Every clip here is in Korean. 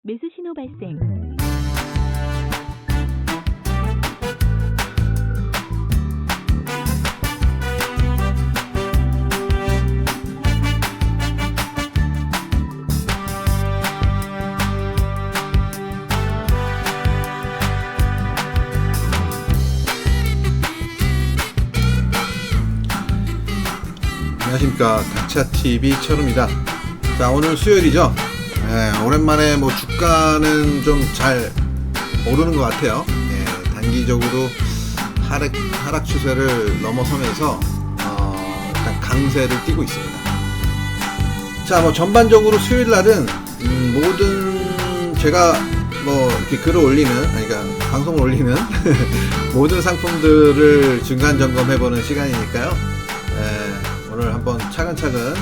매수 신호 발생. 안녕하십니까, 닥차TV 철우입니다. 자, 오늘 수요일이죠. 오랜만에 뭐 주가는 좀 잘 오르는 것 같아요. 단기적으로 하락 추세를 넘어서면서 약간 강세를 띠고 있습니다. 자, 뭐 전반적으로 수요일 날은 모든 제가 뭐 이렇게 글을 올리는, 그러니까 방송을 올리는 모든 상품들을 중간 점검해보는 시간이니까요. 오늘 한번 차근차근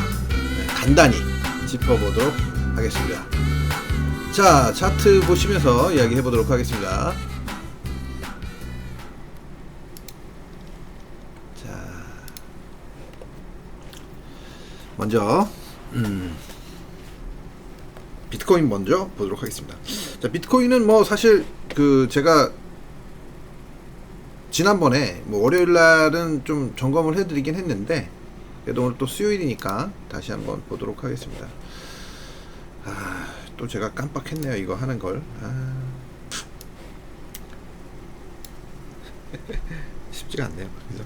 간단히 짚어보도록 하겠습니다. 자, 차트 보시면서 이야기 해보도록 하겠습니다. 자, 먼저 비트코인 먼저 보도록 하겠습니다. 자, 비트코인은 뭐 사실 제가 지난번에 뭐 월요일 날은 좀 점검을 해드리긴 했는데, 그래도 오늘 또 수요일이니까 다시 한번 보도록 하겠습니다. 또 제가 깜빡했네요, 이거 하는 걸. 쉽지가 않네요. 그래서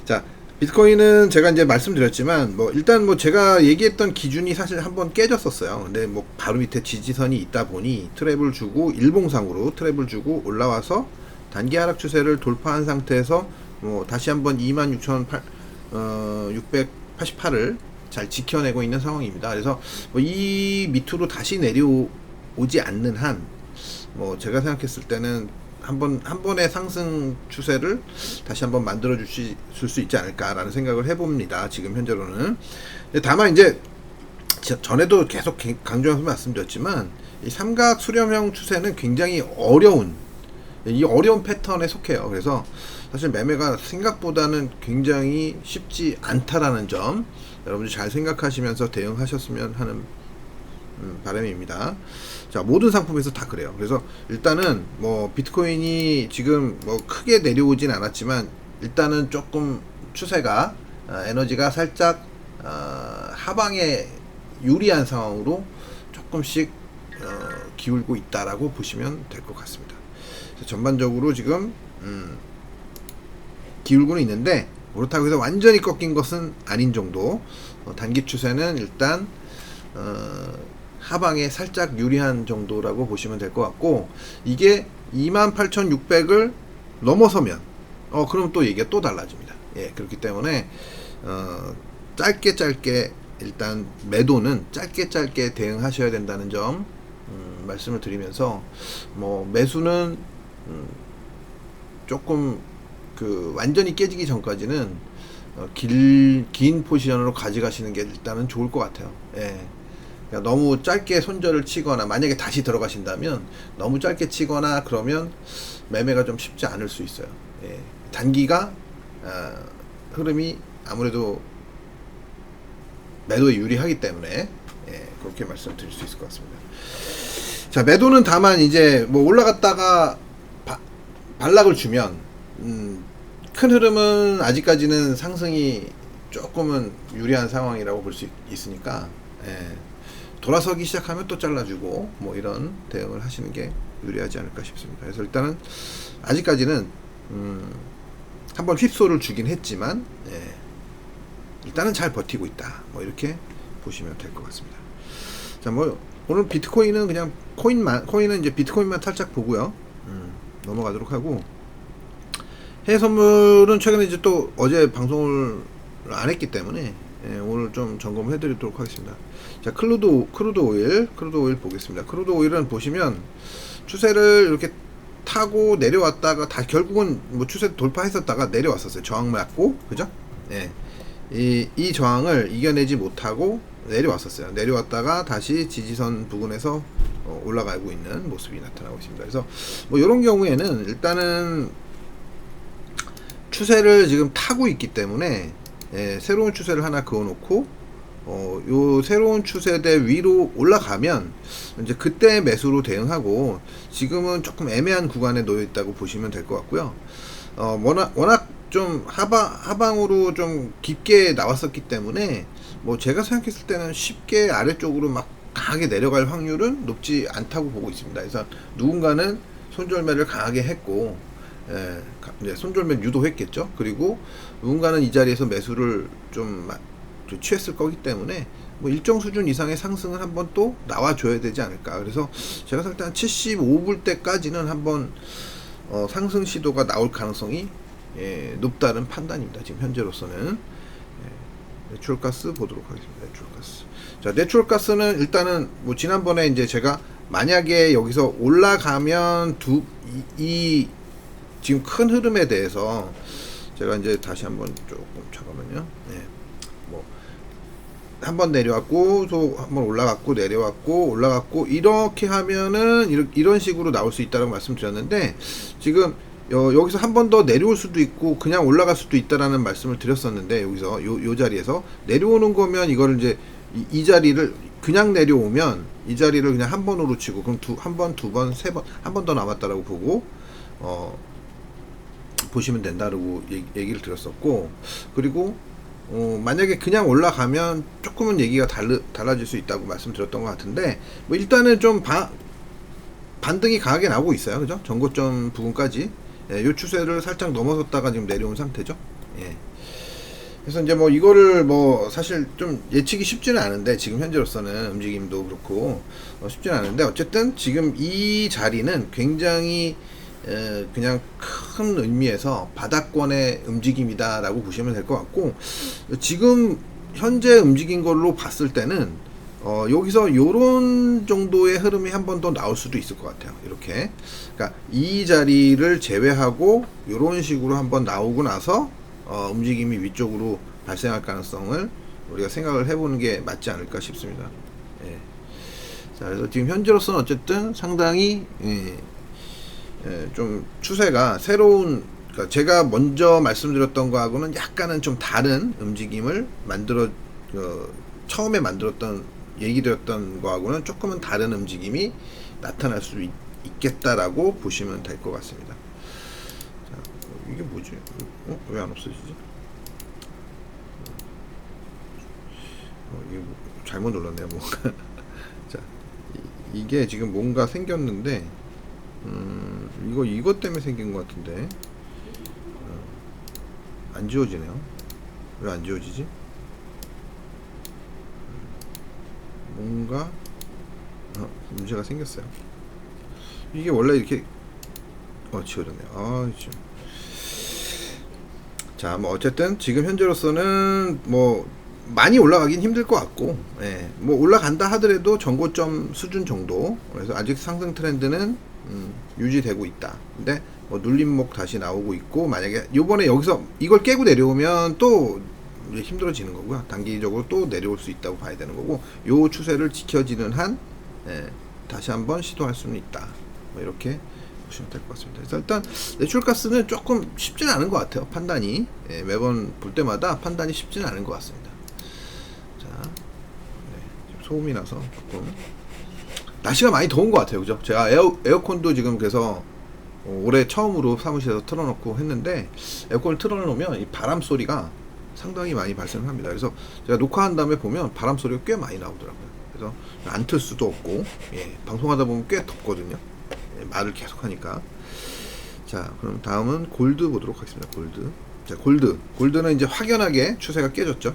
자, 비트코인은 제가 이제 말씀드렸지만, 뭐 일단 뭐 제가 얘기했던 기준이 사실 한번 깨졌었어요. 근데 뭐 바로 밑에 지지선이 있다 보니 트랩을 주고, 일봉상으로 트랩을 주고 올라와서 단기 하락 추세를 돌파한 상태에서 뭐 다시 한번 2688을 잘 지켜내고 있는 상황입니다. 그래서 뭐 이 밑으로 다시 내려오지 않는 한, 뭐 제가 생각했을 때는 한 번의 상승 추세를 다시 한번 만들어 줄 수 있지 않을까라는 생각을 해봅니다. 지금 현재로는. 다만 이제 전에도 계속 강조해서 말씀드렸지만, 이 삼각 수렴형 추세는 굉장히 어려운 패턴에 속해요. 그래서 사실 매매가 생각보다는 굉장히 쉽지 않다라는 점, 여러분들 잘 생각하시면서 대응하셨으면 하는 바람입니다. 자, 모든 상품에서 다 그래요. 그래서 일단은 뭐 비트코인이 지금 뭐 크게 내려오진 않았지만, 일단은 조금 추세가 에너지가 살짝 하방에 유리한 상황으로 조금씩 기울고 있다라고 보시면 될 것 같습니다. 전반적으로 지금 기울고는 있는데, 그렇다고 해서 완전히 꺾인 것은 아닌 정도. 단기 추세는 일단 하방에 살짝 유리한 정도라고 보시면 될 것 같고, 이게 28,600을 넘어서면 그럼 또 얘기가 또 달라집니다. 그렇기 때문에 짧게 일단 매도는 짧게 대응하셔야 된다는 점 말씀을 드리면서, 뭐 매수는 조금 완전히 깨지기 전까지는 긴 포지션으로 가져가시는 게 일단은 좋을 것 같아요. 그러니까 너무 짧게 손절을 치거나, 만약에 다시 들어가신다면 너무 짧게 치거나 그러면 매매가 좀 쉽지 않을 수 있어요. 단기가 흐름이 아무래도 매도에 유리하기 때문에 그렇게 말씀드릴 수 있을 것 같습니다. 자, 매도는 다만 이제 뭐 올라갔다가 반락을 주면 큰 흐름은 아직까지는 상승이 조금은 유리한 상황이라고 볼 수 있으니까, 돌아서기 시작하면 또 잘라주고 뭐 이런 대응을 하시는 게 유리하지 않을까 싶습니다. 그래서 일단은 아직까지는 한번 휩소를 주긴 했지만, 일단은 잘 버티고 있다, 뭐 이렇게 보시면 될 것 같습니다. 자, 뭐 오늘 비트코인은 그냥 코인은 이제 비트코인만 살짝 보고요, 넘어가도록 하고, 해외 선물은 최근에 이제 또 어제 방송을 안 했기 때문에 오늘 좀 점검해 드리도록 하겠습니다. 자, 크루드 오일 보겠습니다. 크루드 오일은 보시면 추세를 이렇게 타고 내려왔다가 결국은 뭐 추세 돌파했었다가 내려왔었어요. 저항 맞고, 그죠? 이 저항을 이겨내지 못하고 내려왔었어요. 내려왔다가 다시 지지선 부근에서 올라가고 있는 모습이 나타나고 있습니다. 그래서 뭐 이런 경우에는 일단은 추세를 지금 타고 있기 때문에 새로운 추세를 하나 그어놓고 요 새로운 추세대 위로 올라가면 이제 그때 매수로 대응하고, 지금은 조금 애매한 구간에 놓여 있다고 보시면 될 것 같고요. 워낙 좀 하방으로 좀 깊게 나왔었기 때문에 뭐 제가 생각했을 때는 쉽게 아래쪽으로 막 강하게 내려갈 확률은 높지 않다고 보고 있습니다. 그래서 누군가는 손절매를 강하게 했고, 이제 손절매 유도했겠죠. 그리고 누군가는 이 자리에서 매수를 좀 취했을 거기 때문에 뭐 일정 수준 이상의 상승을 한번 또 나와줘야 되지 않을까. 그래서 제가 살 때 한 75불 때까지는 한번 상승 시도가 나올 가능성이 높다는 판단입니다. 지금 현재로서는. 내추럴가스 보도록 하겠습니다. 내추럴가스. 자, 내추럴가스는 일단은 뭐 지난번에 이제 제가 만약에 여기서 올라가면 이 지금 큰 흐름에 대해서 제가 이제 다시 한번 조금 잠깐만요. 뭐 한번 내려왔고 또 한번 올라갔고 내려왔고 올라갔고 이렇게 하면은 이런 식으로 나올 수 있다고 말씀드렸는데, 지금 여기서 한 번 더 내려올 수도 있고 그냥 올라갈 수도 있다라는 말씀을 드렸었는데, 여기서 요 자리에서 내려오는 거면 이거를 이제 이 자리를 그냥 내려오면 이 자리를 그냥 한 번으로 치고, 그럼 한 번, 두 번, 세 번, 한 번 더 남았다라고 보고 보시면 된다라고 얘기를 드렸었고, 그리고 만약에 그냥 올라가면 조금은 얘기가 달라질 수 있다고 말씀드렸던 것 같은데, 뭐 일단은 좀 반등이 강하게 나오고 있어요. 그죠? 전고점 부분까지. 요 추세를 살짝 넘어섰다가 지금 내려온 상태죠. 그래서 이제 뭐 이거를 뭐 사실 좀 예측이 쉽지는 않은데, 지금 현재로서는 움직임도 그렇고 쉽지는 않은데, 어쨌든 지금 이 자리는 굉장히 그냥 큰 의미에서 바닥권의 움직임이다라고 보시면 될 것 같고, 지금 현재 움직인 걸로 봤을 때는 여기서 요런 정도의 흐름이 한 번 더 나올 수도 있을 것 같아요. 이렇게. 그러니까 이 자리를 제외하고 요런 식으로 한번 나오고 나서 움직임이 위쪽으로 발생할 가능성을 우리가 생각을 해보는 게 맞지 않을까 싶습니다. 자, 그래서 지금 현재로서는 어쨌든 상당히 좀 추세가 새로운, 그러니까 제가 먼저 말씀드렸던 거하고는 약간은 좀 다른 움직임을 처음에 만들었던 얘기드렸던 거하고는 조금은 다른 움직임이 나타날 수 있겠다라고 보시면 될 것 같습니다. 자, 이게 뭐지? 왜 안 없어지지? 이게 뭐 잘못 눌렀네요, 뭔가. 자, 이게 지금 뭔가 생겼는데, 이것 때문에 생긴 것 같은데, 안 지워지네요. 왜 안 지워지지? 뭔가 문제가 생겼어요. 이게 원래 이렇게 지워졌네요. 지금. 자, 뭐 어쨌든 지금 현재로서는 뭐 많이 올라가긴 힘들 것 같고, 뭐 올라간다 하더라도 전고점 수준 정도. 그래서 아직 상승 트렌드는 유지되고 있다. 근데 뭐 눌림목 다시 나오고 있고, 만약에 요번에 여기서 이걸 깨고 내려오면 또 힘들어지는 거고요. 단기적으로 또 내려올 수 있다고 봐야 되는 거고, 요 추세를 지켜지는 한 다시 한번 시도할 수는 있다. 뭐 이렇게 보시면 될 것 같습니다. 그래서 일단 내추럴가스는 조금 쉽지는 않은 것 같아요. 판단이 매번 볼 때마다 판단이 쉽지는 않은 것 같습니다. 자, 지금 소음이 나서 조금 날씨가 많이 더운 것 같아요. 그죠? 제가 에어컨도 지금 그래서 올해 처음으로 사무실에서 틀어놓고 했는데, 에어컨을 틀어놓으면 이 바람 소리가 상당히 많이 발생합니다. 그래서 제가 녹화한 다음에 보면 바람 소리가 꽤 많이 나오더라고요. 그래서 안 틀 수도 없고, 방송하다 보면 꽤 덥거든요. 말을 계속 하니까. 자, 그럼 다음은 골드 보도록 하겠습니다. 골드. 자, 골드는 이제 확연하게 추세가 깨졌죠.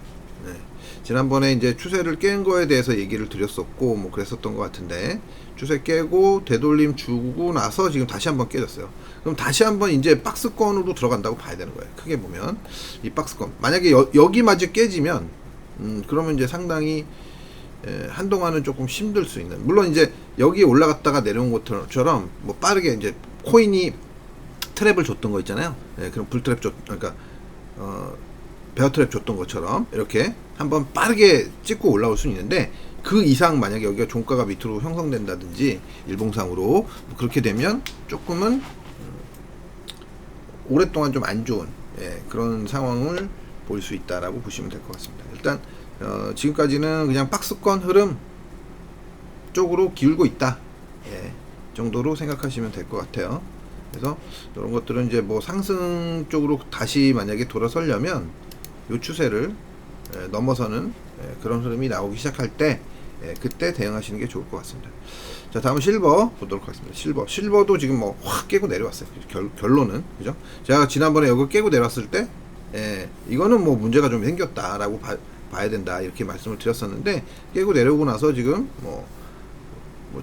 지난번에 이제 추세를 깬 거에 대해서 얘기를 드렸었고, 뭐 그랬었던 것 같은데, 추세 깨고 되돌림 주고 나서 지금 다시 한번 깨졌어요. 그럼 다시 한번 이제 박스권으로 들어간다고 봐야 되는 거예요. 크게 보면 이 박스권, 만약에 여기마저 깨지면 그러면 이제 상당히 한동안은 조금 힘들 수 있는, 물론 이제 여기 올라갔다가 내려온 것처럼 뭐 빠르게 이제 코인이 트랩을 줬던 거 있잖아요. 그럼 불트랩 그러니까 베어 트랩 줬던 것처럼 이렇게 한번 빠르게 찍고 올라올 수는 있는데, 그 이상 만약에 여기가 종가가 밑으로 형성된다든지 일봉상으로 뭐 그렇게 되면 조금은 오랫동안 좀 안 좋은 그런 상황을 볼 수 있다라고 보시면 될 것 같습니다. 일단 지금까지는 그냥 박스권 흐름 쪽으로 기울고 있다, 예, 정도로 생각하시면 될 것 같아요. 그래서 이런 것들은 이제 뭐 상승 쪽으로 다시 만약에 돌아서려면 요 추세를 넘어서는 그런 흐름이 나오기 시작할 때 그때 대응하시는 게 좋을 것 같습니다. 자, 다음은 실버 보도록 하겠습니다. 실버도 지금 뭐 확 깨고 내려왔어요. 결론은 그죠? 제가 지난번에 이거 깨고 내려왔을 때 이거는 뭐 문제가 좀 생겼다라고 봐야 된다 이렇게 말씀을 드렸었는데, 깨고 내려오고 나서 지금 뭐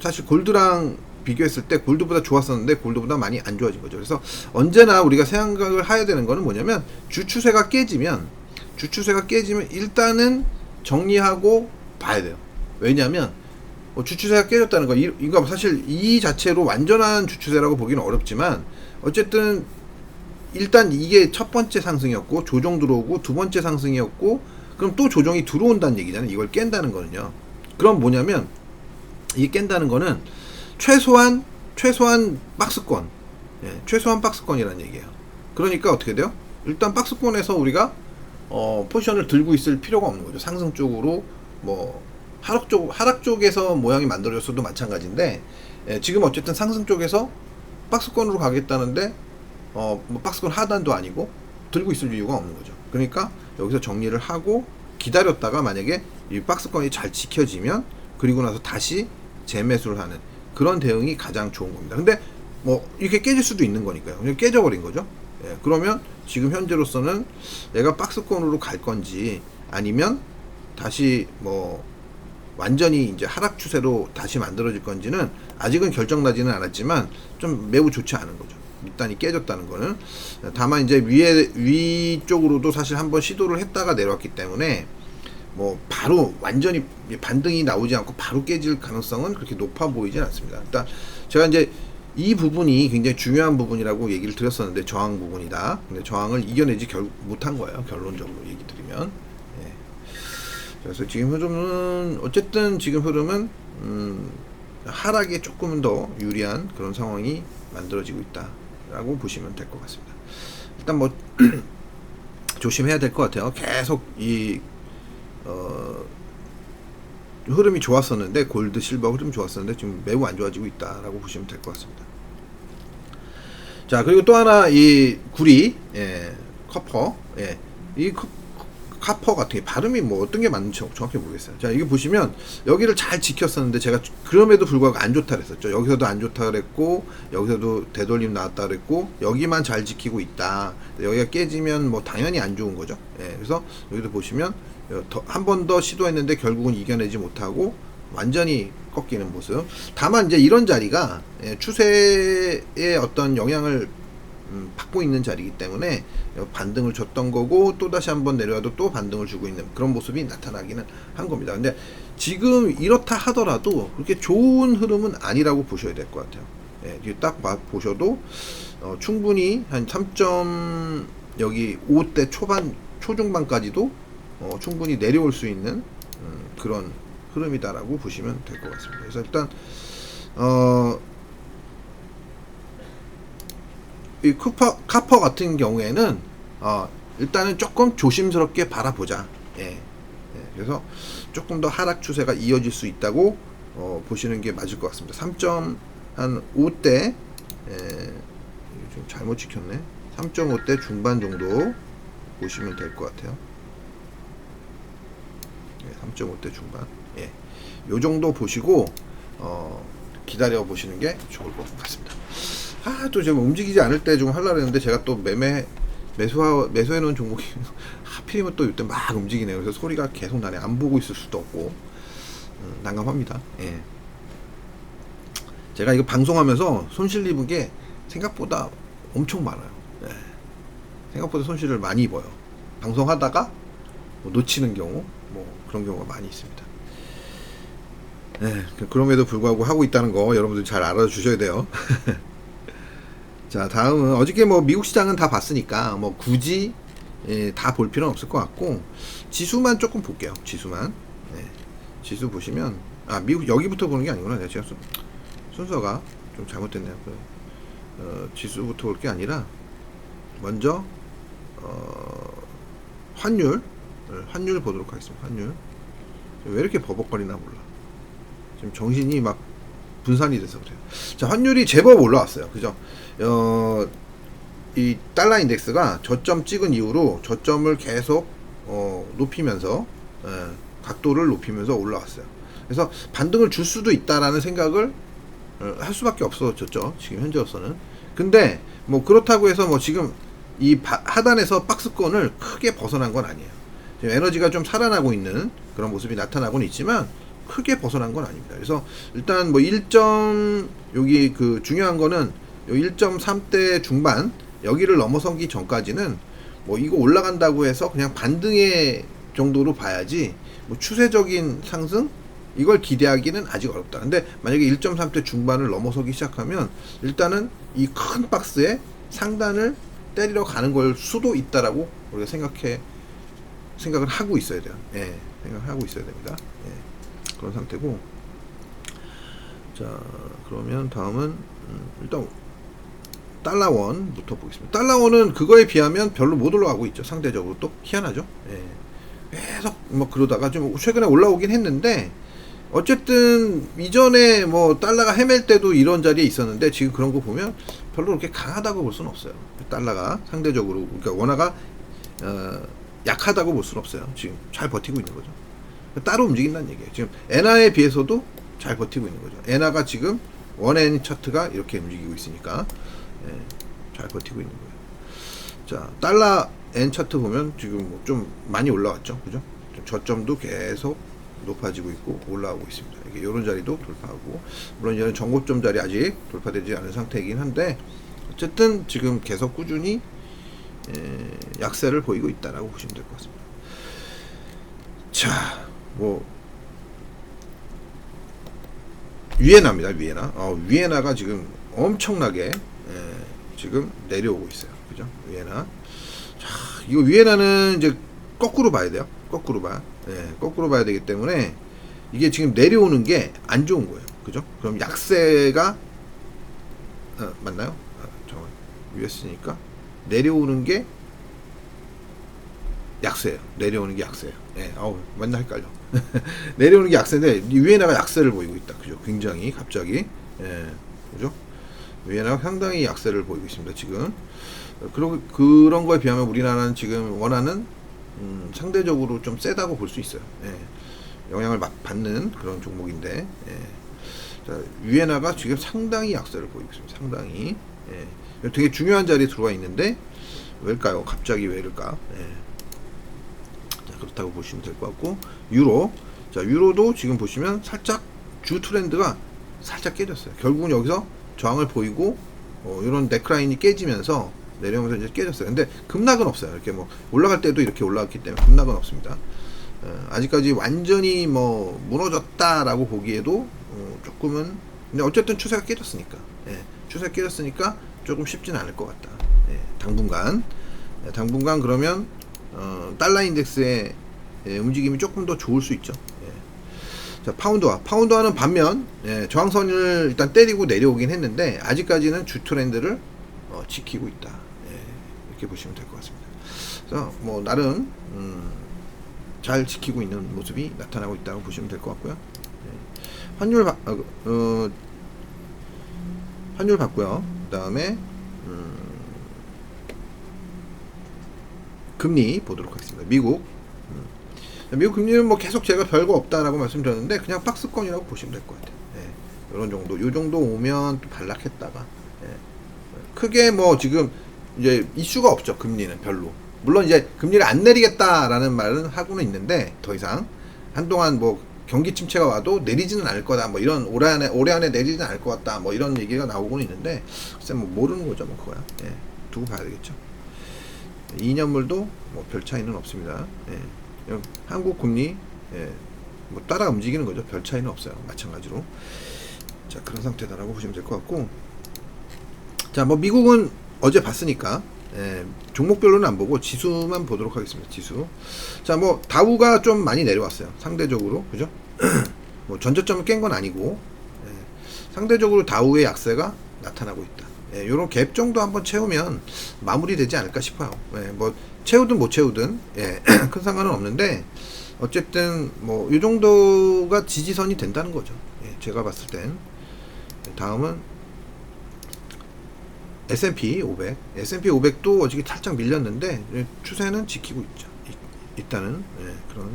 사실 골드랑 비교했을 때 골드보다 좋았었는데 골드보다 많이 안 좋아진 거죠. 그래서 언제나 우리가 생각을 해야 되는 거는 뭐냐면, 주추세가 깨지면 일단은 정리하고 봐야 돼요. 왜냐하면 주추세가 깨졌다는 거, 이거 사실 이 자체로 완전한 주추세라고 보기는 어렵지만, 어쨌든 일단 이게 첫 번째 상승이었고 조정 들어오고 두 번째 상승이었고, 그럼 또 조정이 들어온다는 얘기잖아요. 이걸 깬다는 거는요. 그럼 뭐냐면, 이 깬다는 거는 최소한 박스권, 최소한 박스권이라는 얘기예요. 그러니까 어떻게 돼요? 일단 박스권에서 우리가 포지션을 들고 있을 필요가 없는 거죠. 상승 쪽으로 뭐 하락 쪽에서 모양이 만들어졌어도 마찬가지인데, 지금 어쨌든 상승 쪽에서 박스권으로 가겠다는데 뭐 박스권 하단도 아니고 들고 있을 이유가 없는 거죠. 그러니까 여기서 정리를 하고 기다렸다가 만약에 이 박스권이 잘 지켜지면, 그리고 나서 다시 재매수를 하는 그런 대응이 가장 좋은 겁니다. 근데 뭐 이렇게 깨질 수도 있는 거니까요. 그냥 깨져버린 거죠. 그러면 지금 현재로서는 내가 박스권으로 갈 건지, 아니면 다시 뭐 완전히 이제 하락 추세로 다시 만들어질 건지는 아직은 결정나지는 않았지만 좀 매우 좋지 않은 거죠. 일단이 깨졌다는 거는. 다만 이제 위쪽으로도 사실 한번 시도를 했다가 내려왔기 때문에 뭐 바로 완전히 반등이 나오지 않고 바로 깨질 가능성은 그렇게 높아 보이진 않습니다. 일단 제가 이제 이 부분이 굉장히 중요한 부분이라고 얘기를 드렸었는데, 저항 부분이다. 근데 저항을 이겨내지 못한 거예요. 결론적으로 얘기 드리면. 그래서 지금 흐름은 어쨌든 하락에 조금 더 유리한 그런 상황이 만들어지고 있다라고 보시면 될 것 같습니다. 일단 뭐 조심해야 될 것 같아요. 계속 이 흐름이 좋았었는데, 골드, 실버 흐름 좋았었는데 지금 매우 안 좋아지고 있다라고 보시면 될 것 같습니다. 자, 그리고 또 하나 이 구리, 커퍼, 이 카퍼 같은 게 발음이 뭐 어떤 게 맞는지 정확히 모르겠어요. 자, 이거 보시면 여기를 잘 지켰었는데, 제가 그럼에도 불구하고 안 좋다 그랬었죠. 여기서도 안 좋다 그랬고, 여기서도 되돌림 나왔다 그랬고, 여기만 잘 지키고 있다. 여기가 깨지면 뭐 당연히 안 좋은 거죠. 그래서 여기도 보시면 한 번 더 시도했는데 결국은 이겨내지 못하고 완전히 꺾이는 모습. 다만 이제 이런 자리가 추세에 어떤 영향을 받고 있는 자리이기 때문에 반등을 줬던 거고, 또 다시 한번 내려와도 또 반등을 주고 있는 그런 모습이 나타나기는 한 겁니다. 근데 지금 이렇다 하더라도 그렇게 좋은 흐름은 아니라고 보셔야 될 것 같아요. 딱 보셔도 충분히 한 3.5대 초중반까지도 충분히 내려올 수 있는 그런 흐름이다라고 보시면 될 것 같습니다. 그래서 일단 이 카퍼 같은 경우에는 일단은 조금 조심스럽게 바라보자. 그래서 조금 더 하락 추세가 이어질 수 있다고 보시는 게 맞을 것 같습니다. 3.5대 좀 잘못 지켰네. 3.5대 중반 정도 보시면 될 것 같아요. 3.5대 중반. 요 정도 보시고 기다려 보시는 게 좋을 것 같습니다. 또 지금 움직이지 않을 때 좀 하려고 했는데, 제가 또 매수해 놓은 종목이 하필이면 또 이때 막 움직이네요. 그래서 소리가 계속 나네. 안 보고 있을 수도 없고 난감합니다. 제가 이거 방송하면서 손실 입은 게 생각보다 엄청 많아요. 생각보다 손실을 많이 입어요. 방송하다가 뭐 놓치는 경우, 뭐 그런 경우가 많이 있습니다. 그럼에도 불구하고 하고 있다는 거 여러분들 잘 알아주셔야 돼요. 자, 다음은 어저께 뭐 미국 시장은 다 봤으니까 뭐 굳이 다 볼 필요는 없을 것 같고, 지수만 조금 볼게요. 지수만. 지수 보시면 미국 여기부터 보는 게 아니구나. 제가 순서가 좀 잘못됐네요. 지수부터 볼 게 아니라 먼저 환율 환율 보도록 하겠습니다. 환율. 왜 이렇게 버벅거리나 몰라. 지금 정신이 막 분산이 돼서 그래요. 자, 환율이 제법 올라왔어요. 그죠? 이 달러 인덱스가 저점 찍은 이후로 저점을 계속 높이면서 각도를 높이면서 올라왔어요. 그래서 반등을 줄 수도 있다라는 생각을 할 수밖에 없어졌죠. 지금 현재로서는. 근데 뭐 그렇다고 해서 뭐 지금 이 하단에서 박스권을 크게 벗어난 건 아니에요. 지금 에너지가 좀 살아나고 있는 그런 모습이 나타나고는 있지만 크게 벗어난 건 아닙니다. 그래서 일단 뭐 1점 여기 그 중요한 거는 1.3대 중반 여기를 넘어서기 전까지는 뭐 이거 올라간다고 해서 그냥 반등의 정도로 봐야지 뭐 추세적인 상승 이걸 기대하기는 아직 어렵다. 근데 만약에 1.3대 중반을 넘어서기 시작하면 일단은 이 큰 박스에 상단을 때리러 가는 걸 수도 있다라고 우리가 생각을 하고 있어야 돼요. 예, 생각을 하고 있어야 됩니다. 예, 그런 상태고. 자, 그러면 다음은 일단 달러원부터 보겠습니다. 달러원은 그거에 비하면 별로 못 올라가고 있죠. 상대적으로 또 희한하죠. 예. 계속 뭐 그러다가 좀 최근에 올라오긴 했는데 어쨌든 이전에 뭐 달러가 헤맬 때도 이런 자리에 있었는데 지금 그런 거 보면 별로 그렇게 강하다고 볼 수는 없어요. 달러가 상대적으로 그러니까 원화가 약하다고 볼 수는 없어요. 지금 잘 버티고 있는 거죠. 따로 움직인다는 얘기예요. 지금 엔화에 비해서도 잘 버티고 있는 거죠. 엔화가 지금 원엔 차트가 이렇게 움직이고 있으니까 잘 버티고 있는 거예요. 자, 달러 엔 차트 보면 지금 뭐 좀 많이 올라왔죠, 그죠? 저점도 계속 높아지고 있고 올라오고 있습니다. 이게 이런 자리도 돌파하고 물론 이제는 전고점 자리 아직 돌파되지 않은 상태이긴 한데 어쨌든 지금 계속 꾸준히 약세를 보이고 있다라고 보시면 될 것 같습니다. 자, 뭐 위에나입니다. 위에나가 지금 엄청나게 지금 내려오고 있어요. 그죠? 위에나. 자, 이거 위에나는 이제 거꾸로 봐야 돼요. 거꾸로 봐. 거꾸로 봐야 되기 때문에 이게 지금 내려오는 게 안 좋은 거예요. 그죠? 그럼 약세가 맞나요? 잠깐만. US니까 내려오는 게 약세예요. 내려오는 게 약세예요. 맨날 헷갈려. 내려오는 게 약세인데 위에나가 약세를 보이고 있다. 그죠? 굉장히 갑자기. 그죠? 위에나가 상당히 약세를 보이고 있습니다. 지금. 그런 거에 비하면 우리나라는 지금 원화는 상대적으로 좀 세다고 볼 수 있어요. 영향을 받는 그런 종목인데 자, 위에나가 지금 상당히 약세를 보이고 있습니다. 상당히 되게 중요한 자리에 들어와 있는데 왜일까요? 갑자기 왜 이럴까? 자, 그렇다고 보시면 될 것 같고 유로. 자, 유로도 지금 보시면 살짝 주 트렌드가 살짝 깨졌어요. 결국은 여기서 저항을 보이고 이런 넥라인이 깨지면서 내려오면서 이제 깨졌어요. 근데 급락은 없어요. 이렇게 뭐 올라갈 때도 이렇게 올라갔기 때문에 급락은 없습니다. 아직까지 완전히 뭐 무너졌다라고 보기에도 조금은 근데 어쨌든 추세가 깨졌으니까 추세가 깨졌으니까 조금 쉽진 않을 것 같다. 당분간 그러면 달러 인덱스의 움직임이 조금 더 좋을 수 있죠. 자, 파운드화는 반면 저항선을 일단 때리고 내려오긴 했는데 아직까지는 주 트렌드를 지키고 있다. 이렇게 보시면 될 것 같습니다. 그래서 뭐 나름 잘 지키고 있는 모습이 나타나고 있다고 보시면 될 것 같고요. 환율 봤고요. 그다음에 금리 보도록 하겠습니다. 미국 금리는 뭐 계속 제가 별거 없다라고 말씀드렸는데 그냥 박스권이라고 보시면 될 것 같아요. 이런 정도, 요 정도 오면 또 반락했다가 크게 뭐 지금 이제 이슈가 없죠. 금리는 별로. 물론 이제 금리를 안 내리겠다라는 말은 하고는 있는데 더 이상 한동안 뭐 경기 침체가 와도 내리지는 않을 거다. 뭐 이런 올해 안에 내리지는 않을 것 같다. 뭐 이런 얘기가 나오고는 있는데 글쎄 뭐 모르는 거죠. 뭐 그거야. 두고 봐야 되겠죠. 2년물도 뭐 별 차이는 없습니다. 한국 금리 뭐 따라 움직이는 거죠. 별 차이는 없어요. 마찬가지로. 자, 그런 상태다라고 보시면 될 것 같고. 자, 뭐 미국은 어제 봤으니까 종목별로는 안 보고 지수만 보도록 하겠습니다. 지수. 자, 뭐 다우가 좀 많이 내려왔어요. 상대적으로. 그죠? 뭐 전저점을 깬 건 아니고 상대적으로 다우의 약세가 나타나고 있다. 요런 갭 정도 한번 채우면 마무리되지 않을까 싶어요. 뭐 채우든 못 채우든 예, 큰 상관은 없는데 어쨌든 뭐 이 정도가 지지선이 된다는 거죠. 예, 제가 봤을 땐. 다음은 S&P 500. S&P 500도 어저께 살짝 밀렸는데 추세는 지키고 있죠. 일단은 예, 그런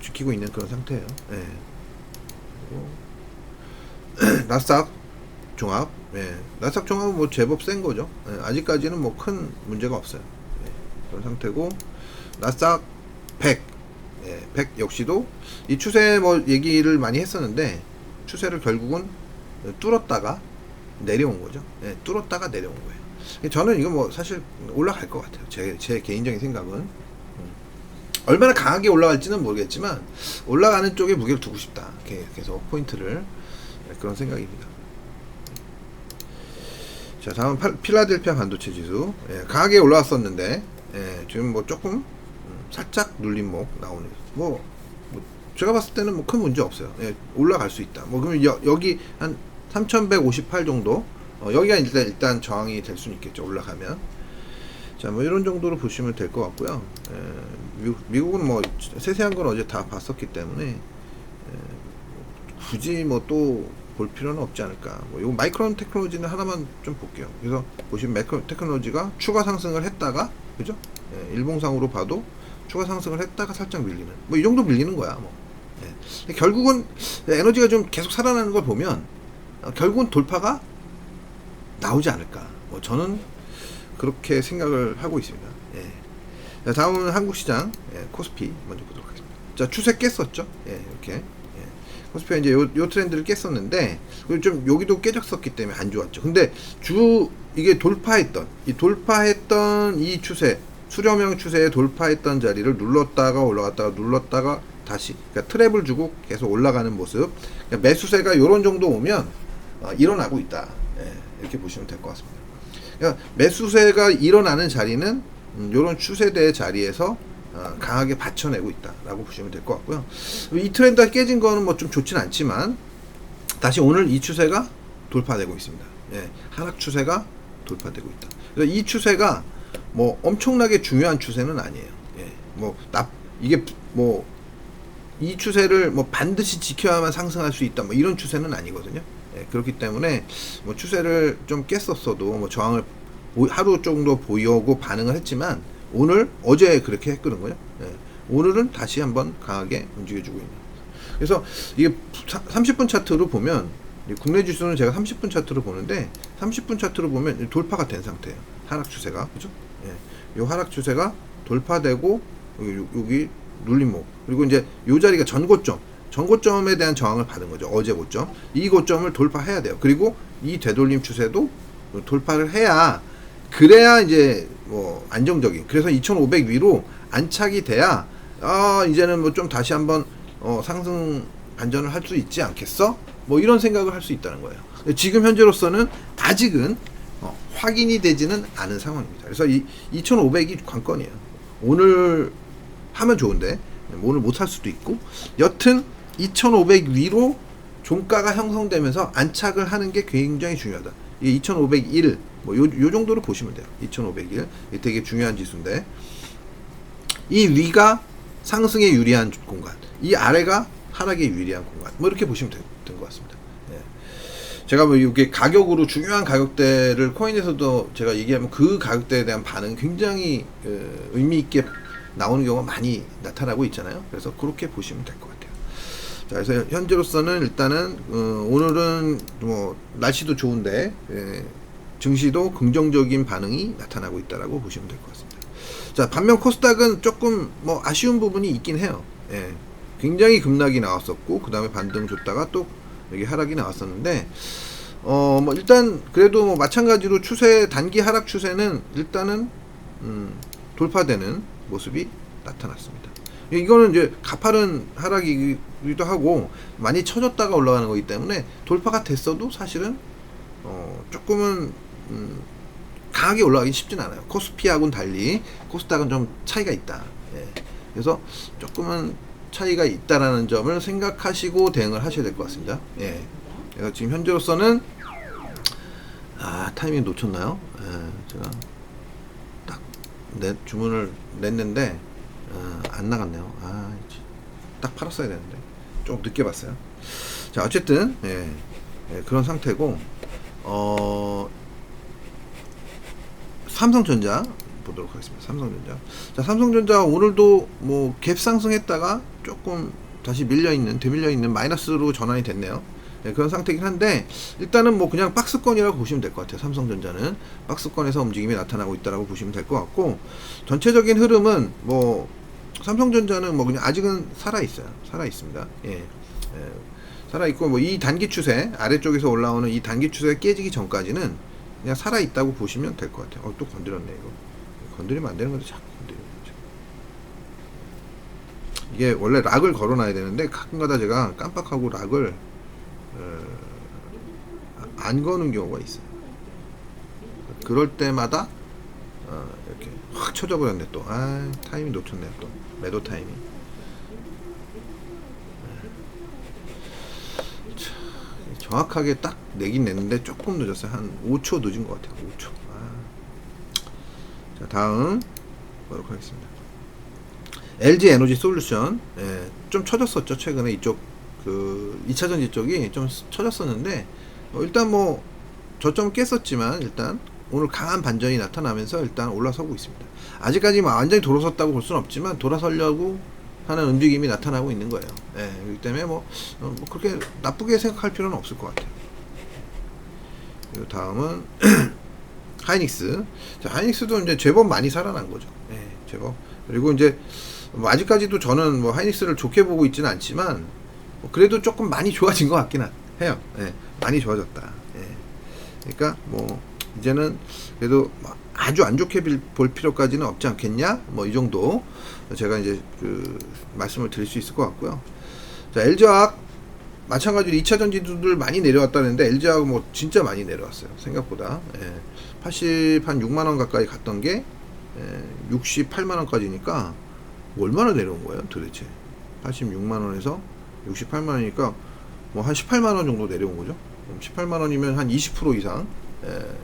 지키고 있는 그런 상태예요. 예. 나스닥 종합. 예. 나스닥 종합은 뭐 제법 센 거죠. 예, 아직까지는 뭐 큰 문제가 없어요. 예, 그런 상태고 나스닥 100. 예, 100 역시도 이 추세 뭐 얘기를 많이 했었는데 추세를 결국은 뚫었다가 내려온 거죠. 예, 뚫었다가 내려온 거예요. 저는 이거 뭐 사실 올라갈 것 같아요. 제 개인적인 생각은. 얼마나 강하게 올라갈지는 모르겠지만 올라가는 쪽에 무게를 두고 싶다. 계속 포인트를. 그런 생각입니다. 자, 다음 필라델피아 반도체 지수. 예, 강하게 올라왔었는데 예, 지금 뭐 조금 살짝 눌림목 나오는. 뭐 제가 봤을 때는 뭐 큰 문제 없어요. 예, 올라갈 수 있다. 뭐 그러면 여기 한 3158 정도. 여기가 일단 저항이 될 수는 있겠죠. 올라가면. 자, 뭐 이런 정도로 보시면 될 것 같고요. 미국은 뭐 세세한 건 어제 다 봤었기 때문에 굳이 뭐 또 볼 필요는 없지 않을까. 뭐 요 마이크론 테크놀로지는 하나만 좀 볼게요. 그래서 보시면 마이크론 테크놀로지가 추가 상승을 했다가, 그죠? 일봉상으로 봐도 추가 상승을 했다가 살짝 밀리는. 뭐 이 정도 밀리는 거야. 뭐. 결국은 에너지가 좀 계속 살아나는 걸 보면 결국은 돌파가 나오지 않을까. 뭐 저는 그렇게 생각을 하고 있습니다. 예. 자, 다음은 한국시장. 코스피 먼저 보도록 하겠습니다. 자, 추세 깼었죠. 이렇게. 코스피가 이제 요 트렌드를 깼었는데, 그리고 좀 여기도 깨졌었기 때문에 안 좋았죠. 근데 이게 돌파했던 이 추세, 수렴형 추세에 돌파했던 자리를 눌렀다가 올라갔다가 눌렀다가 다시, 그러니까 트랩을 주고 계속 올라가는 모습. 그러니까 매수세가 요런 정도 오면 일어나고 있다. 이렇게 보시면 될 것 같습니다. 그러니까 매수세가 일어나는 자리는 요런 추세대의 자리에서 강하게 받쳐내고 있다라고 보시면 될 것 같고요. 이 트렌드가 깨진 거는 뭐 좀 좋진 않지만 다시 오늘 이 추세가 돌파되고 있습니다. 하락 추세가 돌파되고 있다. 그래서 이 추세가 뭐 엄청나게 중요한 추세는 아니에요. 이게 뭐 이 추세를 뭐 반드시 지켜야만 상승할 수 있다. 뭐 이런 추세는 아니거든요. 그렇기 때문에 뭐 추세를 좀 깼었어도 뭐 저항을 하루 정도 보이고 반응을 했지만 어제 그렇게 했거든요. 오늘은 다시 한번 강하게 움직여주고 있는. 그래서 이게 30분 차트로 보면 국내 지수는 제가 30분 차트로 보는데 30분 차트로 보면 돌파가 된 상태예요. 하락 추세가, 그죠? 이 하락 추세가 돌파되고 여기 눌림목, 그리고 이제 이 자리가 전고점에 대한 저항을 받은 거죠. 어제 고점, 이 고점을 돌파해야 돼요. 그리고 이 되돌림 추세도 돌파를 해야, 그래야 이제 뭐 안정적인, 그래서 2500 위로 안착이 돼야 이제는 뭐 좀 다시 한번 상승 반전을 할 수 있지 않겠어? 뭐 이런 생각을 할 수 있다는 거예요. 지금 현재로서는 아직은 확인이 되지는 않은 상황입니다. 그래서 이 2500이 관건이에요. 오늘 하면 좋은데 오늘 못 살 수도 있고, 여튼 2500 위로 종가가 형성되면서 안착을 하는 게 굉장히 중요하다. 이 2501, 뭐 요 정도로 보시면 돼요. 2501 이게 되게 중요한 지수인데, 이 위가 상승에 유리한 공간, 이 아래가 하락에 유리한 공간, 뭐 이렇게 보시면 된 것 같습니다. 제가 뭐 이게 가격으로 중요한 가격대를 코인에서도 제가 얘기하면 그 가격대에 대한 반응 굉장히 의미 있게 나오는 경우가 많이 나타나고 있잖아요. 그래서 그렇게 보시면 될 것 같아요. 자, 그래서 현재로서는 일단은 오늘은 뭐 날씨도 좋은데 증시도 긍정적인 반응이 나타나고 있다라고 보시면 될 것 같습니다. 자, 반면 코스닥은 조금 뭐 아쉬운 부분이 있긴 해요. 굉장히 급락이 나왔었고, 그 다음에 반등 줬다가 또 여기 하락이 나왔었는데, 뭐 일단 그래도 뭐 마찬가지로 단기 하락 추세는 일단은 돌파되는 모습이 나타났습니다. 이거는 이제 가파른 하락이기도 하고 많이 쳐졌다가 올라가는 거기 때문에 돌파가 됐어도 사실은 조금은 강하게 올라가기 쉽진 않아요. 코스피하고는 달리 코스닥은 좀 차이가 있다. 그래서 조금은 차이가 있다라는 점을 생각하시고 대응을 하셔야 될 것 같습니다. 제가 지금 현재로서는 타이밍 놓쳤나요? 제가 딱 주문을 냈는데 안 나갔네요. 딱 팔았어야 되는데 좀 늦게 봤어요. 자, 어쨌든 그런 상태고, 삼성전자 보도록 하겠습니다. 삼성전자. 자, 삼성전자 오늘도 뭐 갭 상승했다가 조금 다시 되밀려 있는 마이너스로 전환이 됐네요. 그런 상태긴 한데, 일단은 뭐 그냥 박스권이라고 보시면 될 것 같아요. 삼성전자는 박스권에서 움직임이 나타나고 있다라고 보시면 될 것 같고, 전체적인 흐름은 뭐 삼성전자는 뭐 그냥 아직은 살아 있습니다. 살아 있고, 뭐 이 단기 추세 아래쪽에서 올라오는 이 단기 추세 깨지기 전까지는 그냥 살아 있다고 보시면 될 것 같아요. 또 건드렸네. 이거 건드리면 안 되는 건데 자꾸 건드리는 거죠. 이게 원래 락을 걸어놔야 되는데 가끔가다 제가 깜빡하고 락을 안 거는 경우가 있어요. 그럴 때마다 이렇게 확 쳐져 버렸네. 또 타이밍 놓쳤네. 또 매도 타이밍. 정확하게 딱 내긴 냈는데 조금 늦었어요. 한 5초 늦은 것 같아요. 5초. 자, 다음 보도록 하겠습니다. LG 에너지 솔루션. 좀 쳐졌었죠. 최근에 이쪽 그 2차전지 쪽이 좀 쳐졌었는데, 일단 뭐 저점 깼었지만 일단 오늘 강한 반전이 나타나면서 일단 올라서고 있습니다. 아직까지 뭐 완전히 돌아섰다고 볼 수는 없지만 돌아서려고 하는 움직임이 나타나고 있는 거예요. 그렇기 때문에 뭐 그렇게 나쁘게 생각할 필요는 없을 것 같아요. 그리고 다음은 하이닉스. 자, 하이닉스도 이제 제법 많이 살아난 거죠. 제법. 그리고 이제 뭐 아직까지도 저는 뭐 하이닉스를 좋게 보고 있지는 않지만 그래도 조금 많이 좋아진 것 같긴 해요. 많이 좋아졌다. 그러니까 뭐 이제는 그래도 아주 안 좋게 볼 필요까지는 없지 않겠냐? 뭐 이 정도 제가 이제 그 말씀을 드릴 수 있을 것 같고요. 자, LG화학 마찬가지로 2차 전지들 많이 내려왔다는데 LG화학 뭐 진짜 많이 내려왔어요. 생각보다. 86만 원 가까이 갔던 게 68만 원까지니까 얼마나 내려온 거예요, 도대체? 86만 원에서 68만 원이니까 뭐 한 18만 원 정도 내려온 거죠. 18만 원이면 한 20% 이상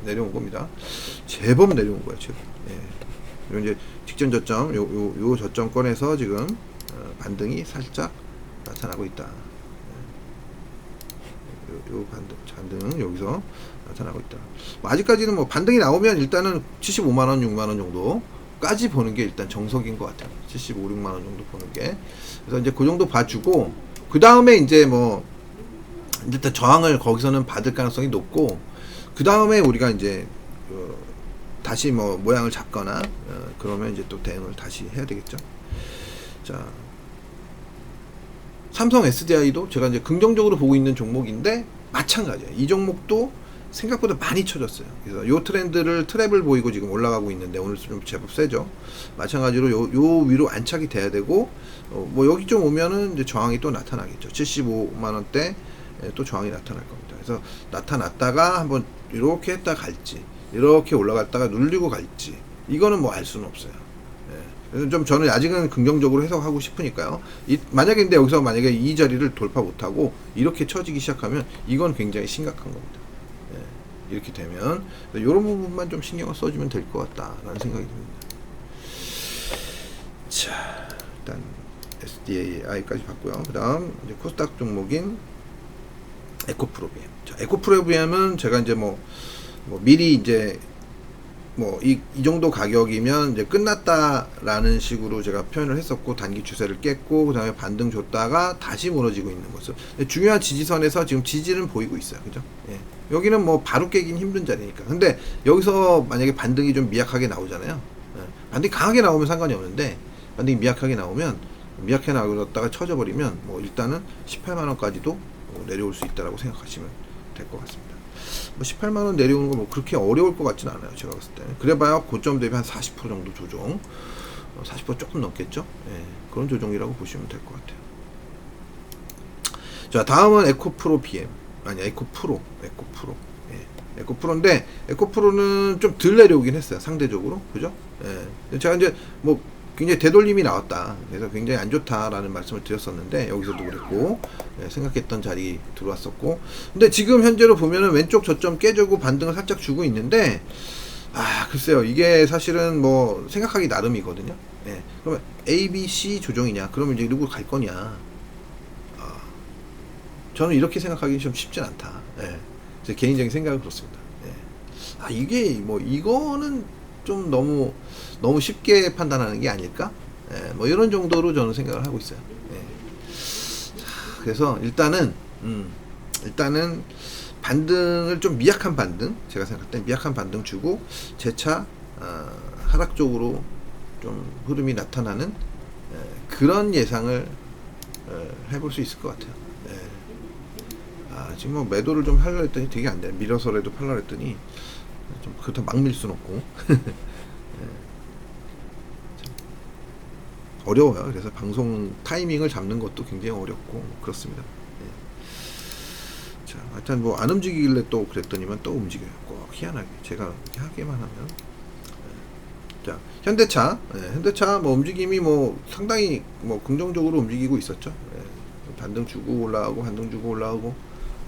내려온 겁니다. 제법 내려온 거예요, 제법. 그리고 이제 직전 저점, 요 저점권에서 지금 반등이 살짝 나타나고 있다. 요 반등 여기서 나타나고 있다. 뭐 아직까지는 뭐 반등이 나오면 일단은 75만 원, 6만 원 정도까지 보는 게 일단 정석인 것 같아요. 75, 6만 원 정도 보는 게. 그래서 이제 그 정도 봐주고, 그 다음에 이제 뭐 일단 저항을 거기서는 받을 가능성이 높고, 그 다음에 우리가 이제 다시 뭐 모양을 잡거나 그러면 이제 또 대응을 다시 해야 되겠죠. 자, 삼성 SDI도 제가 이제 긍정적으로 보고 있는 종목인데 마찬가지예요. 이 종목도 생각보다 많이 쳐졌어요. 그래서 요 트랩을 보이고 지금 올라가고 있는데 오늘 좀 제법 세죠. 마찬가지로 요 위로 안착이 돼야 되고, 뭐 여기 좀 오면은 이제 저항이 또 나타나겠죠. 75만 원대 또 저항이 나타날 겁니다. 그래서 나타났다가 한번 이렇게 했다 갈지, 이렇게 올라갔다가 눌리고 갈지, 이거는 뭐 알 수는 없어요. 그래서 좀 저는 아직은 긍정적으로 해석하고 싶으니까요. 만약에 근데 여기서 만약에 이 자리를 돌파 못하고 이렇게 쳐지기 시작하면 이건 굉장히 심각한 겁니다. 이렇게 되면 이런 부분만 좀 신경을 써주면 될 것 같다라는 생각이 듭니다. 자, 일단 SDAI까지 봤고요. 그 다음 이제 코스닥 종목인 에코프로비엠. 자, 에코프로비엠은 제가 이제 뭐 미리 이제 뭐 이 정도 가격이면 이제 끝났다라는 식으로 제가 표현을 했었고, 단기 추세를 깼고 그 다음에 반등 줬다가 다시 무너지고 있는 모습. 중요한 지지선에서 지금 지지는 보이고 있어요. 그죠? 여기는 뭐 바로 깨긴 힘든 자리니까. 근데 여기서 만약에 반등이 좀 미약하게 나오잖아요. 반등이 강하게 나오면 상관이 없는데, 반등이 미약하게 나오면, 미약하게 나오다가 쳐져버리면 뭐 일단은 18만 원까지도 내려올 수 있다라고 생각하시면 될 것 같습니다. 뭐 18만 원 내려오는 거 뭐 그렇게 어려울 것 같진 않아요. 제가 봤을 때. 그래봐야 고점 대비 한 40% 정도 조정, 40% 조금 넘겠죠. 그런 조정이라고 보시면 될 것 같아요. 자, 다음은 에코프로 BM. 아니, 에코프로. 에코프로인데, 에코프로는 좀 덜 내려오긴 했어요. 상대적으로. 그죠? 제가 이제 뭐 굉장히 되돌림이 나왔다. 그래서 굉장히 안 좋다라는 말씀을 드렸었는데, 여기서도 그랬고, 생각했던 자리 들어왔었고. 근데 지금 현재로 보면은 왼쪽 저점 깨주고 반등을 살짝 주고 있는데, 글쎄요. 이게 사실은 뭐 생각하기 나름이거든요. 예. 그러면 A, B, C 조정이냐? 그러면 이제 이러고 갈 거냐? 아, 저는 이렇게 생각하기 좀 쉽진 않다. 예. 제 개인적인 생각은 그렇습니다. 예. 이게 뭐 이거는 좀 너무 쉽게 판단하는 게 아닐까? 예. 뭐 이런 정도로 저는 생각을 하고 있어요. 예. 자, 그래서 일단은 반등을 좀 미약한 반등, 제가 생각할 때 미약한 반등 주고 재차 하락 쪽으로 좀 흐름이 나타나는 그런 예상을 해볼 수 있을 것 같아요. 지금 뭐 매도를 좀 하려고 했더니 되게 안 돼. 밀어서라도 팔려고 했더니 좀 그렇다고 막 밀 순 없고 어려워요. 그래서 방송 타이밍을 잡는 것도 굉장히 어렵고 그렇습니다. 자, 하여튼 뭐 안 움직이길래 또 그랬더니만 또 움직여요. 꼭 희한하게 제가 하기만 하면. 자, 현대차, 현대차 뭐 움직임이 뭐 상당히 뭐 긍정적으로 움직이고 있었죠. 반등 주고 올라가고 반등 주고 올라가고,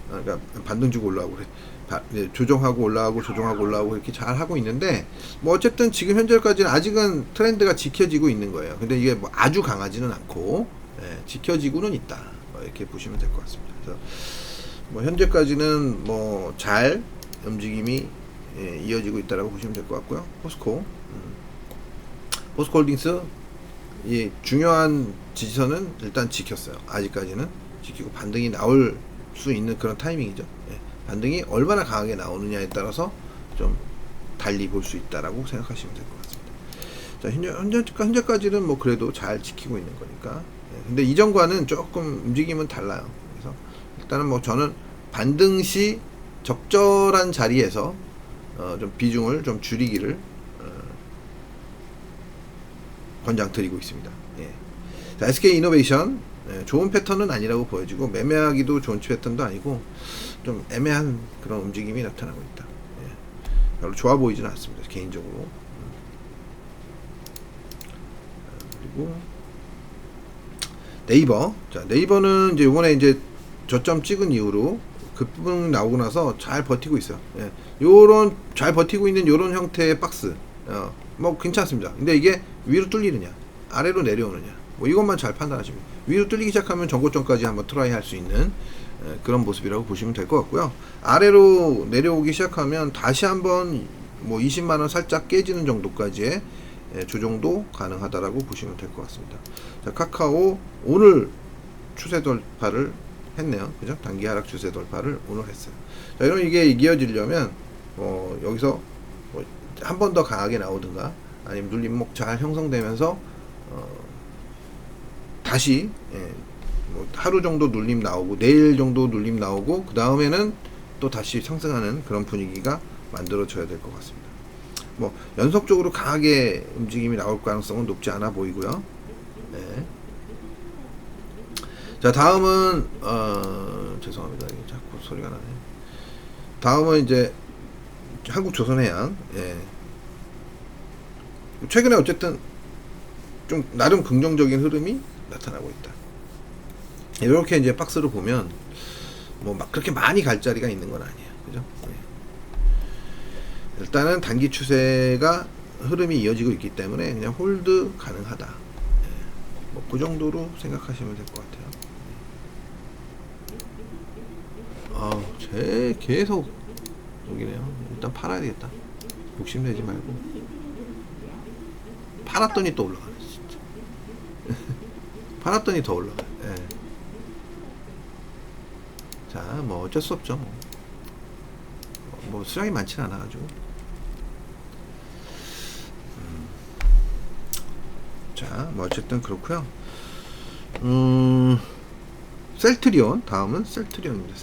그러니까 반등 주고 올라가고 그래. 조정하고 올라가고 조정하고 올라가고 이렇게 잘 하고 있는데, 뭐 어쨌든 지금 현재까지는 아직은 트렌드가 지켜지고 있는 거예요. 근데 이게 뭐 아주 강하지는 않고 지켜지고는 있다. 뭐 이렇게 보시면 될 것 같습니다. 그래서 뭐 현재까지는 뭐 잘 움직임이 이어지고 있다라고 보시면 될 것 같고요. 포스코홀딩스 이 중요한 지지선은 일단 지켰어요. 아직까지는 지키고 반등이 나올 수 있는 그런 타이밍이죠. 반등이 얼마나 강하게 나오느냐에 따라서 좀 달리 볼 수 있다라고 생각하시면 될 것 같습니다. 자, 현재까지는 뭐 그래도 잘 지키고 있는 거니까. 근데 이전과는 조금 움직임은 달라요. 그래서 일단은 뭐 저는 반등 시 적절한 자리에서 좀 비중을 좀 줄이기를 권장드리고 있습니다. 자, SK 이노베이션 좋은 패턴은 아니라고 보여지고 매매하기도 좋은 패턴도 아니고 좀 애매한 그런 움직임이 나타나고 있다. 별로 좋아 보이지는 않습니다. 개인적으로. 그리고 네이버. 자, 네이버는 이제 이번에 이제 저점 찍은 이후로 급등 나오고 나서 잘 버티고 있어요. 요런 잘 버티고 있는 요런 형태의 박스. 뭐 괜찮습니다. 근데 이게 위로 뚫리느냐, 아래로 내려오느냐, 뭐 이것만 잘 판단하시면 위로 뚫리기 시작하면 전고점까지 한번 트라이 할 수 있는 그런 모습이라고 보시면 될 것 같고요. 아래로 내려오기 시작하면 다시 한번 뭐 20만원 살짝 깨지는 정도까지의 조정도 가능하다라고 보시면 될 것 같습니다. 자, 카카오 오늘 추세 돌파를 했네요. 그죠? 단기 하락 추세 돌파를 오늘 했어요. 자, 이러면 이게 이어지려면 여기서 한 번 더 강하게 나오든가 아니면 눌림목 잘 형성되면서 다시 뭐 하루 정도 눌림 나오고 내일 정도 눌림 나오고 그 다음에는 또 다시 상승하는 그런 분위기가 만들어져야 될 것 같습니다. 뭐 연속적으로 강하게 움직임이 나올 가능성은 높지 않아 보이고요. 자, 다음은 죄송합니다. 이게 자꾸 소리가 나네. 다음은 이제 한국조선해양. 최근에 어쨌든 좀 나름 긍정적인 흐름이 나타나고 있다. 이렇게 이제 박스로 보면 뭐 막 그렇게 많이 갈 자리가 있는 건 아니에요. 그죠? 일단은 단기 추세가 흐름이 이어지고 있기 때문에 그냥 홀드 가능하다. 뭐 그 정도로 생각하시면 될 것 같아요. 쟤 계속 여기네요. 일단 팔아야 되겠다. 욕심내지 말고. 팔았더니 또 올라가네, 진짜. 팔았더니 더 올라가. 자, 뭐 어쩔 수 없죠. 뭐 수량이 많지는 않아가지고. 자, 뭐 어쨌든 그렇고요. 셀트리온, 다음은 셀트리온입니다.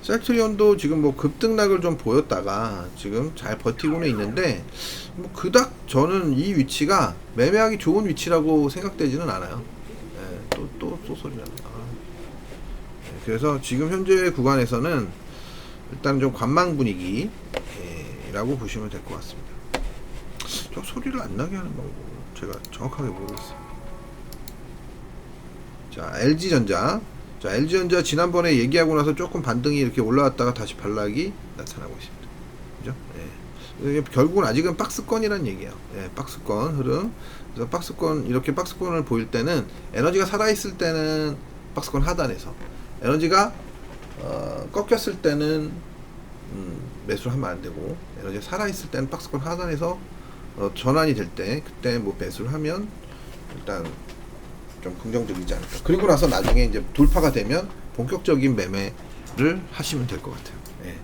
셀트리온도 지금 뭐 급등락을 좀 보였다가 지금 잘 버티고는 있는데 뭐 그닥 저는 이 위치가 매매하기 좋은 위치라고 생각되지는 않아요. 또 소리나. 그래서 지금 현재 구간에서는 일단 좀 관망 분위기라고 보시면 될 것 같습니다. 저 소리를 안 나게 하는 방법 제가 정확하게 모르겠어요. 자, LG전자. 자, LG전자 지난번에 얘기하고 나서 조금 반등이 이렇게 올라왔다가 다시 반락이 나타나고 있습니다. 그죠? 이게 결국은 아직은 박스권이란 얘기예요. 예, 박스권 흐름. 그래서 박스권, 이렇게 박스권을 보일 때는 에너지가 살아있을 때는 박스권 하단에서, 에너지가 꺾였을 때는 매수를 하면 안 되고, 에너지가 살아있을 때는 박스권 하단에서 전환이 될 때 그때 뭐 매수를 하면 일단 좀 긍정적이지 않을까. 그리고 나서 나중에 이제 돌파가 되면 본격적인 매매를 하시면 될 것 같아요. 예.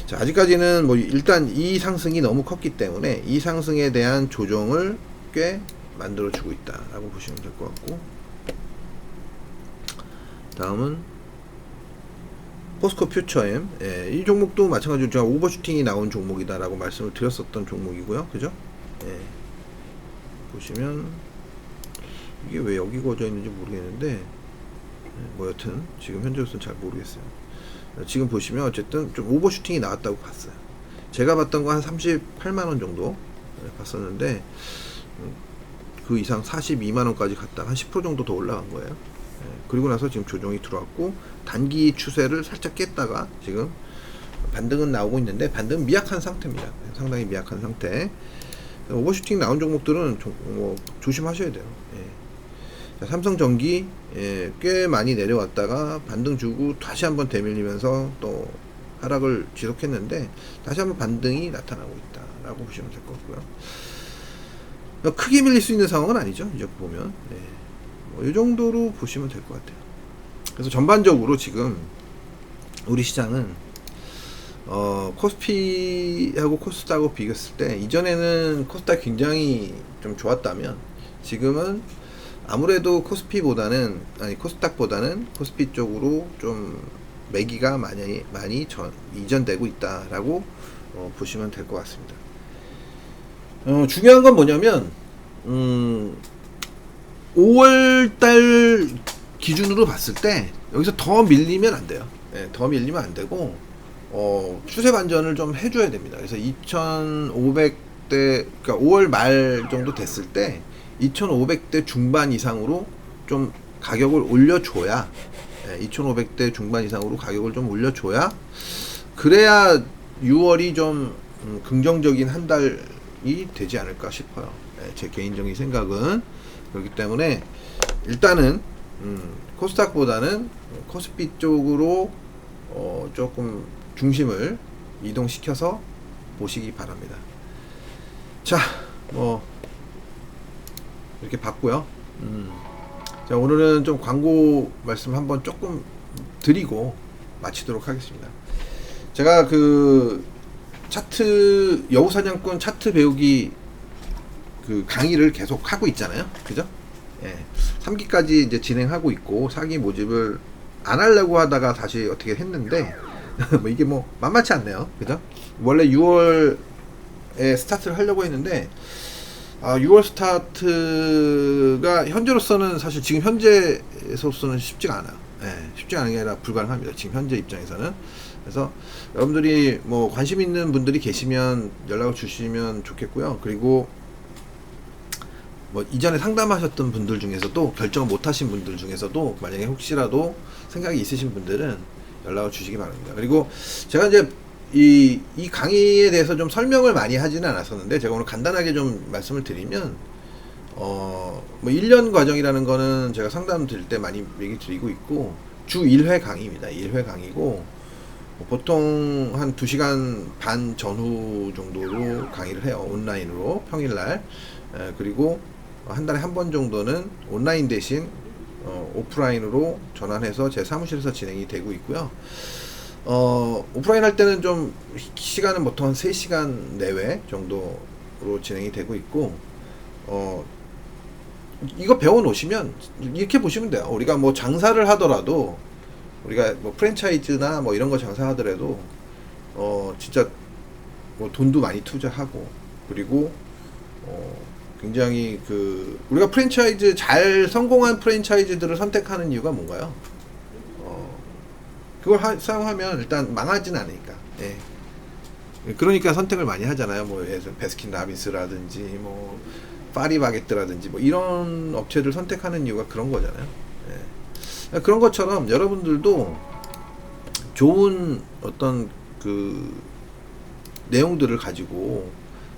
자, 아직까지는 뭐 일단 이 상승이 너무 컸기 때문에 이 상승에 대한 조정을 꽤 만들어 주고 있다라고 보시면 될 것 같고, 다음은 포스코 퓨처엠. 예, 이 종목도 마찬가지로 제가 오버슈팅이 나온 종목이다라고 말씀을 드렸었던 종목이고요. 그죠? 예. 보시면 이게 왜 여기 거져 있는지 모르겠는데, 뭐 여튼 지금 현재로서는 잘 모르겠어요. 지금 보시면 어쨌든 좀 오버슈팅이 나왔다고 봤어요. 제가 봤던 거 한 38만원 정도 봤었는데, 그 이상 42만원까지 갔다가 한 10% 정도 더 올라간 거예요. 그리고 나서 지금 조정이 들어왔고, 단기 추세를 살짝 깼다가 지금 반등은 나오고 있는데, 반등은 미약한 상태입니다. 상당히 미약한 상태. 오버슈팅 나온 종목들은 뭐 조심하셔야 돼요. 자, 삼성전기, 꽤 많이 내려왔다가 반등 주고 다시 한번 되밀리면서 또 하락을 지속했는데, 다시 한번 반등이 나타나고 있다라고 보시면 될 것 같고요. 크게 밀릴 수 있는 상황은 아니죠. 이제 보면 뭐 이 정도로 보시면 될 것 같아요. 그래서 전반적으로 지금 우리 시장은 코스피하고 코스닥하고 비교했을 때, 이전에는 코스닥 굉장히 좀 좋았다면 지금은 아무래도 코스닥보다는 코스피 쪽으로 좀 매기가 많이 이전되고 있다라고 보시면 될 것 같습니다. 중요한 건 뭐냐면 5월달 기준으로 봤을 때 여기서 더 밀리면 안 돼요. 더 밀리면 안 되고 추세 반전을 좀 해줘야 됩니다. 그래서 2,500대, 그러니까 5월 말 정도 됐을 때 2,500대 중반 이상으로 좀 가격을 올려줘야, 2,500대 중반 이상으로 가격을 좀 올려줘야, 그래야 6월이 좀 긍정적인 한 달이 되지 않을까 싶어요. 제 개인적인 생각은 그렇기 때문에 일단은 코스닥보다는 코스피 쪽으로 조금 중심을 이동시켜서 보시기 바랍니다. 자, 뭐 이렇게 봤고요. 자, 오늘은 좀 광고 말씀 한번 조금 드리고 마치도록 하겠습니다. 제가 그 차트, 여우사냥꾼 차트 배우기 그 강의를 계속 하고 있잖아요. 그죠? 3기까지 이제 진행하고 있고, 4기 모집을 안 하려고 하다가 다시 어떻게 했는데, 뭐 이게 뭐 만만치 않네요. 그죠? 원래 6월에 스타트를 하려고 했는데, 6월 스타트가 현재로서는, 사실 지금 현재에서는 쉽지가 않아요. 쉽지 않은 게 아니라 불가능합니다. 지금 현재 입장에서는. 그래서 여러분들이 뭐 관심 있는 분들이 계시면 연락을 주시면 좋겠고요. 그리고 뭐 이전에 상담하셨던 분들 중에서도, 결정을 못 하신 분들 중에서도 만약에 혹시라도 생각이 있으신 분들은 연락을 주시기 바랍니다. 그리고 제가 이제 이 강의에 대해서 좀 설명을 많이 하지는 않았었는데, 제가 오늘 간단하게 좀 말씀을 드리면, 뭐 1년 과정이라는 거는 제가 상담 드릴 때 많이 얘기 드리고 있고, 주 1회 강의입니다. 1회 강의고, 보통 한 2시간 반 전후 정도로 강의를 해요. 온라인으로, 평일날. 그리고 한 달에 한 번 정도는 온라인 대신 오프라인으로 전환해서 제 사무실에서 진행이 되고 있고요. 오프라인 할 때는 좀 시간은 보통 한 3시간 내외 정도로 진행이 되고 있고, 이거 배워 놓으시면 이렇게 보시면 돼요. 우리가 뭐 장사를 하더라도, 우리가 뭐 프랜차이즈나 뭐 이런 거 장사하더라도 진짜 뭐 돈도 많이 투자하고, 그리고 굉장히 우리가 프랜차이즈, 잘 성공한 프랜차이즈들을 선택하는 이유가 뭔가요? 그걸 사용하면 일단 망하진 않으니까. 그러니까 선택을 많이 하잖아요. 뭐 베스킨라빈스라든지 뭐 파리바게뜨라든지 뭐 이런 업체를 선택하는 이유가 그런 거잖아요. 그런 것처럼 여러분들도 좋은 어떤 내용들을 가지고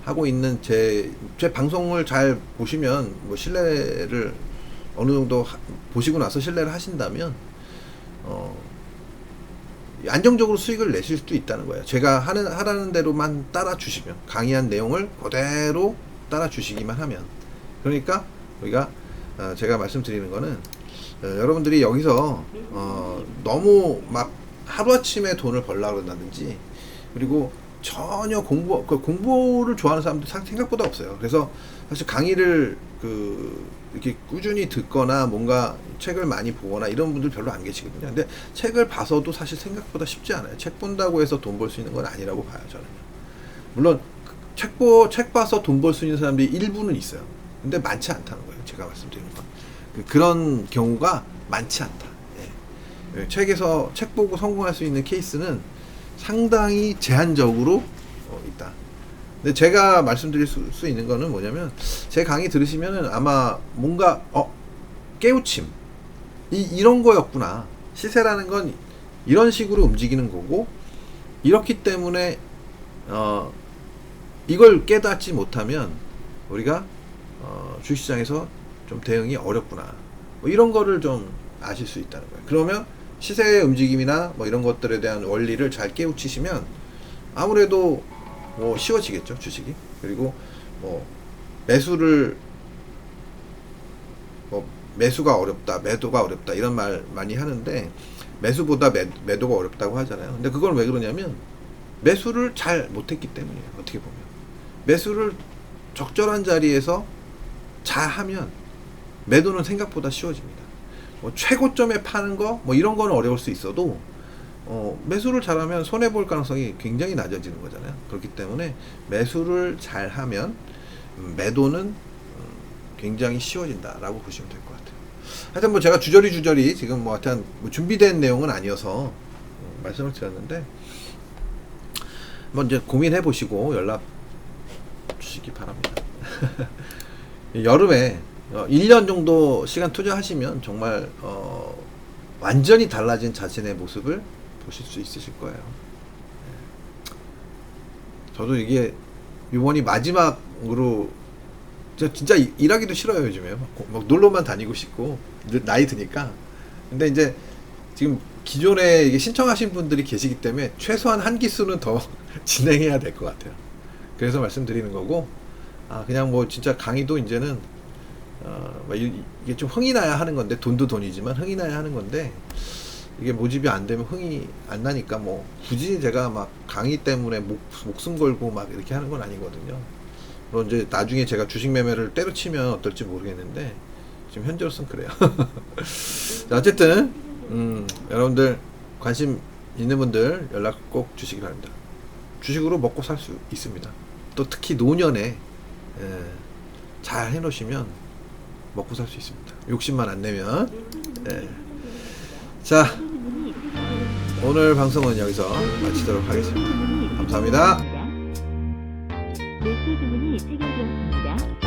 하고 있는 제 방송을 잘 보시면 뭐 신뢰를 어느 정도 보시고 나서 신뢰를 하신다면 안정적으로 수익을 내실 수도 있다는 거예요. 제가 하라는 대로만 따라 주시면, 강의한 내용을 그대로 따라 주시기만 하면. 그러니까 우리가 제가 말씀드리는 거는 여러분들이 여기서 너무 막 하루아침에 돈을 벌려고 그런다든지, 그리고 전혀 공부를 좋아하는 사람들 생각보다 없어요. 그래서 사실 강의를 이렇게 꾸준히 듣거나 뭔가 책을 많이 보거나 이런 분들 별로 안 계시거든요. 근데 책을 봐서도 사실 생각보다 쉽지 않아요. 책 본다고 해서 돈 벌 수 있는 건 아니라고 봐요, 저는요. 물론 책 봐서 돈 벌 수 있는 사람들이 일부는 있어요. 근데 많지 않다는 거예요. 제가 말씀드리는 건. 그런 경우가 많지 않다. 예. 책 보고 성공할 수 있는 케이스는 상당히 제한적으로 있다. 근데 제가 말씀드릴 수 있는 거는 뭐냐면, 제 강의 들으시면은 아마 뭔가 깨우침, 이런 거였구나. 시세라는 건 이런 식으로 움직이는 거고, 이렇기 때문에 이걸 깨닫지 못하면 우리가 주식시장에서 좀 대응이 어렵구나, 뭐 이런 거를 좀 아실 수 있다는 거예요. 그러면 시세의 움직임이나 뭐 이런 것들에 대한 원리를 잘 깨우치시면 아무래도 뭐 쉬워지겠죠, 주식이. 그리고 뭐 매수가 어렵다, 매도가 어렵다, 이런 말 많이 하는데, 매수보다 매도가 어렵다고 하잖아요. 근데 그건 왜 그러냐면 매수를 잘 못했기 때문이에요. 어떻게 보면 매수를 적절한 자리에서 잘 하면 매도는 생각보다 쉬워집니다. 뭐 최고점에 파는 거 뭐 이런 거는 어려울 수 있어도 매수를 잘하면 손해볼 가능성이 굉장히 낮아지는 거잖아요. 그렇기 때문에 매수를 잘하면 매도는 굉장히 쉬워진다라고 보시면 될 것 같아요. 하여튼 뭐 제가 주저리 지금 뭐 하여튼 뭐 준비된 내용은 아니어서 말씀을 드렸는데, 뭐 이제 고민해 보시고 연락 주시기 바랍니다. 여름에 1년 정도 시간 투자하시면 정말 완전히 달라진 자신의 모습을 보실 수 있으실 거예요. 저도 이게 이번이 마지막으로, 진짜 일하기도 싫어요, 요즘에. 막 놀러만 다니고 싶고, 나이 드니까. 근데 이제 지금 기존에 이게 신청하신 분들이 계시기 때문에 최소한 한 기수는 더 진행해야 될 것 같아요. 그래서 말씀드리는 거고, 그냥 뭐 진짜 강의도 이제는 이게 좀 흥이 나야 하는 건데, 돈도 돈이지만 흥이 나야 하는 건데, 이게 모집이 안 되면 흥이 안 나니까 뭐 굳이 제가 막 강의 때문에 목숨 걸고 막 이렇게 하는 건 아니거든요. 물론 이제 나중에 제가 주식 매매를 때려치면 어떨지 모르겠는데, 지금 현재로서는 그래요. 자, 어쨌든 여러분들 관심 있는 분들 연락 꼭 주시기 바랍니다. 주식으로 먹고 살 수 있습니다. 또 특히 노년에 잘 해놓으시면 먹고 살 수 있습니다. 욕심만 안 내면. 자, 오늘 방송은 여기서 마치도록 하겠습니다. 감사합니다. 매수 주문이 체결되었습니다.